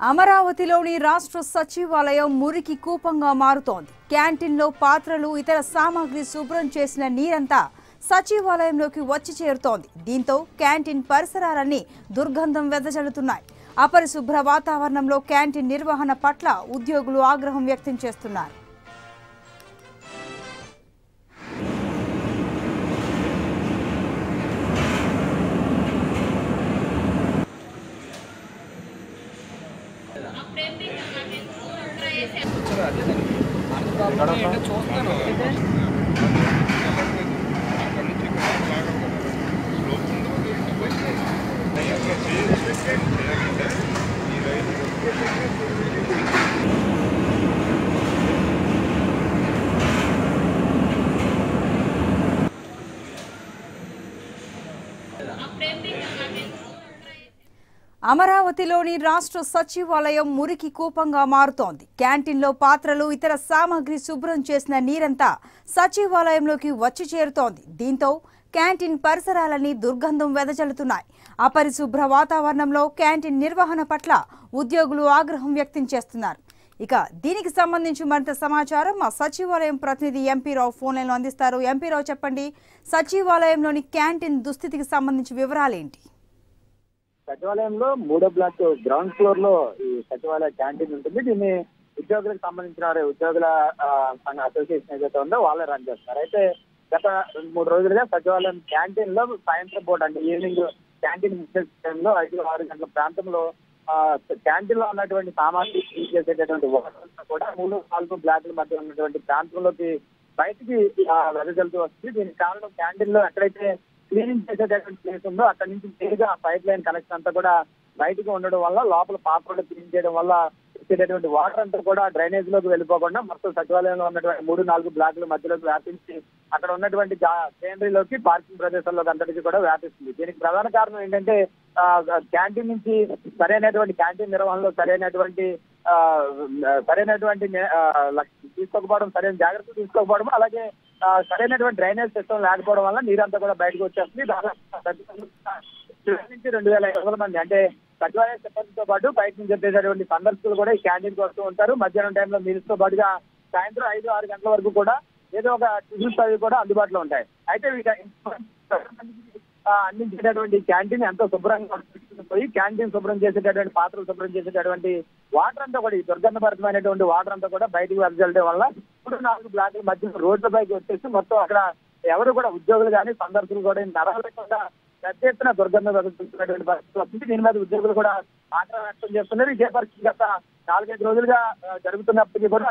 అమరావతిలోని రాష్ట్ర సచివాలయం మురికి కూపంగా మారుతోంది. క్యాంటీన్లో పాత్రలు ఇతర సామాగ్రి శుభ్రం చేసిన నీరంతా సచివాలయంలోకి వచ్చి చేరుతోంది. దీంతో క్యాంటీన్ పరిసరాలన్నీ దుర్గంధం వెదజల్లుతున్నాయి. అపరిశుభ్ర వాతావరణంలో క్యాంటీన్ నిర్వహణ పట్ల ఉద్యోగులు ఆగ్రహం వ్యక్తం చేస్తున్నారు. అమరావతిలోని రాష్ట్ర సచివాలయం మురికి కూపంగా మారుతోంది. క్యాంటీన్లో పాత్రలు ఇతర సామాగ్రి శుభ్రం చేసిన నీరంతా సచివాలయంలోకి వచ్చి చేరుతోంది. దీంతో క్యాంటీన్ పరిసరాలన్నీ దుర్గంధం వెదజల్లుతున్నాయి. అపరిశుభ్ర వాతావరణంలో క్యాంటీన్ నిర్వహణ పట్ల ఉద్యోగులు ఆగ్రహం వ్యక్తం చేస్తున్నారు. ఇక దీనికి సంబంధించి మరింత సమాచారం మా సచివాలయం ప్రతినిధి ఎంపీ రావు ఫోన్ లైన్లో అందిస్తారు. ఎంపీ రావు, చెప్పండి, సచివాలయంలోని క్యాంటీన్ దుస్థితికి సంబంధించి వివరాలేంటి? సచివాలయంలో 3వ బ్లాక్ గ్రౌండ్ ఫ్లోర్ లో ఈ సచివాలయ క్యాంటీన్ ఉంటుంది. దీన్ని ఉద్యోగులకు సంబంధించిన ఉద్యోగుల అసోసియేషన్ ఏదైతే ఉందో వాళ్ళే రన్ చేస్తారు. అయితే గత 2-3 రోజులుగా సచివాలయం క్యాంటీన్ లో సాయంత్రం పూట అంటే ఈవినింగ్ క్యాంటీన్ టైంలో 5-6 గంటల ప్రాంతంలో క్యాంటీన్ లో ఉన్నటువంటి సామాగ్రి చేసేటటువంటి వాటర్ కూడా 3-4 బ్లాక్ల మధ్య ఉన్నటువంటి ప్రాంతంలోకి బయటికి వెదజల్లుతూ వస్తుంది. దీనికి కారణం క్యాంటీన్ లో ఎక్కడైతే క్లీనింగ్ చేసేటటువంటి ప్లేస్ ఉందో అక్కడ నుంచి నేరుగా పైప్ లైన్ కనెక్షన్ అంతా కూడా బయటకు ఉండడం వల్ల లోపల పాత్రలు క్లీన్ చేయడం వల్ల వచ్చేటటువంటి వాటర్ అంతా కూడా డ్రైనేజ్ లోకి వెళ్ళిపోకుండా మొత్తం సచివాలయంలో ఉన్నటువంటి 3-4 బ్లాక్ల మధ్యలోకి వ్యాపించి అక్కడ ఉన్నటువంటి గ్రీనరీలోకి పార్కింగ్ ప్రదేశాల్లోకి అంతటికి కూడా వ్యాపిస్తుంది. దీనికి ప్రధాన కారణం ఏంటంటే క్యాంటీన్ నుంచి సరైనటువంటి క్యాంటీన్ నిర్వహణలో సరైనటువంటి తీసుకోకపోవడం, సరైన జాగ్రత్తలు తీసుకోకపోవడం, అలాగే సరైనటువంటి డ్రైనేజ్ సిస్టమ్ లేకపోవడం వల్ల నీరంతా కూడా బయటకు వచ్చేస్తుంది. దాదాపు నుంచి 2,500 మంది అంటే సచివాలయ సిబ్బందితో పాటు బయట నుంచి వచ్చేటటువంటి సందర్శకులు కూడా ఈ క్యాంటీన్కి వస్తూ ఉంటారు. మధ్యాహ్నం టైంలో మీల్స్తో పాటుగా సాయంత్రం 5-6 గంటల వరకు కూడా ఏదో ఒక టిఫిన్స్ అవి కూడా అందుబాటులో ఉంటాయి. అయితే అందించేటటువంటి క్యాంటీన్ ఎంతో శుభ్రంగా పోయి క్యాంటీన్ శుభ్రం చేసేటటువంటి పాత్రలు శుభ్రం చేసేటటువంటి వాటర్ అంతా కూడా ఈ దుర్గంధభరితమైనటువంటి వాటర్ అంతా కూడా బయటకు వెదజల్లడం వల్ల 3-4 బ్లాకుల మధ్య రోడ్లపైకి వచ్చేసి మొత్తం అక్కడ ఎవరు కూడా ఉద్యోగులు కానీ సందర్శకులు కూడా నడవలేకుండా పెద్ద ఎత్తున దుర్గంధం వెదజల్లుతున్నటువంటి పరిస్థితి వస్తుంది. దీని మీద ఉద్యోగులు కూడా ఆగ్రహం వ్యక్తం చేస్తున్నారు. ఇదే పరిస్థితి గత 4-5 రోజులుగా జరుగుతున్నప్పటికీ కూడా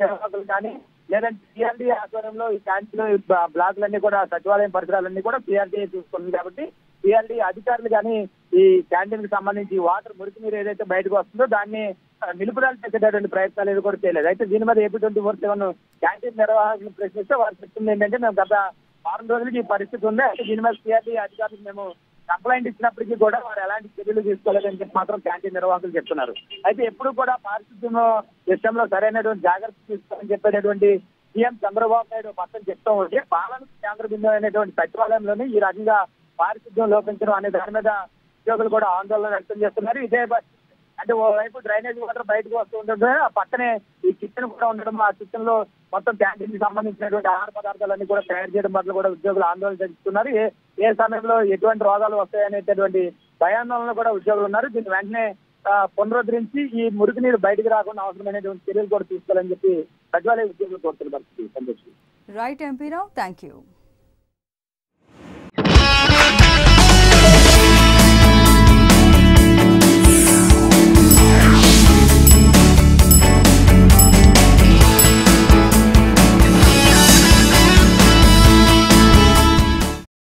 నిర్వాహకులు కానీ లేదంటే సిఆర్డీ ఆధ్వర్యంలో ఈ క్యాంటీన్ బ్లాకులన్నీ కూడా సచివాలయం పరిసరాలన్నీ కూడా సిఆర్డీ చూసుకుంది. కాబట్టి సిఆర్డీ అధికారులు కానీ ఈ క్యాంటీన్ కి సంబంధించి వాటర్ మురికి నీరు ఏదైతే బయటకు వస్తుందో దాన్ని నిలుపుదల చేసేటటువంటి ప్రయత్నాలు ఏది కూడా చేయలేదు. అయితే దీని మీద ఏపీ 24/7 క్యాంటీన్ నిర్వాహకులు ప్రశ్నిస్తే వారు చెప్తుంది ఏంటంటే మేము గత 6 రోజులకి ఈ పరిస్థితి ఉంది. అయితే దీని మీద సిఆర్డీ అధికారులకు మేము కంప్లైంట్ ఇచ్చినప్పటికీ కూడా వారు ఎలాంటి చర్యలు తీసుకోలేదని చెప్పి మాత్రం క్యాంటీన్ నిర్వాహకులు చెప్తున్నారు. అయితే ఎప్పుడు కూడా పారిశుద్ధ్యం విషయంలో సరైనటువంటి జాగ్రత్త తీసుకోవాలని చెప్పేటటువంటి సీఎం చంద్రబాబు నాయుడు పక్కన చెప్తూ ఉంటే పాలన కేంద్ర బిందువు అయినటువంటి సచివాలయంలోనే ఈ రకంగా పారిశుద్ధ్యం లోపించడం అనే దాని మీద ఉద్యోగులు కూడా ఆందోళన వ్యక్తం చేస్తున్నారు. ఇదే అంటే ఓవైపు డ్రైనేజ్ వాటర్ బయటకు వస్తూ ఉంటుంది, ఆ పక్కనే ఈ కిచెన్ కూడా ఉండడం, ఆ కిచెన్ లో మొత్తం క్యాంటీన్ కి సంబంధించినటువంటి ఆహార పదార్థాలన్నీ కూడా తయారు చేయడం పట్ల కూడా ఉద్యోగులు ఆందోళన చెందుతున్నారు. ఏ సమయంలో ఎటువంటి రోగాలు వస్తాయనేటటువంటి భయాందోళనలో కూడా ఉద్యోగులు ఉన్నారు. దీన్ని వెంటనే పునరుద్ధరించి ఈ మురికి నీరు బయటకు రాకుండా అవసరమైనటువంటి చర్యలు కూడా తీసుకోవాలని చెప్పి సచివాలయ ఉద్యోగులు కోరుతున్న పరిస్థితి. Right MP Rao, thank you.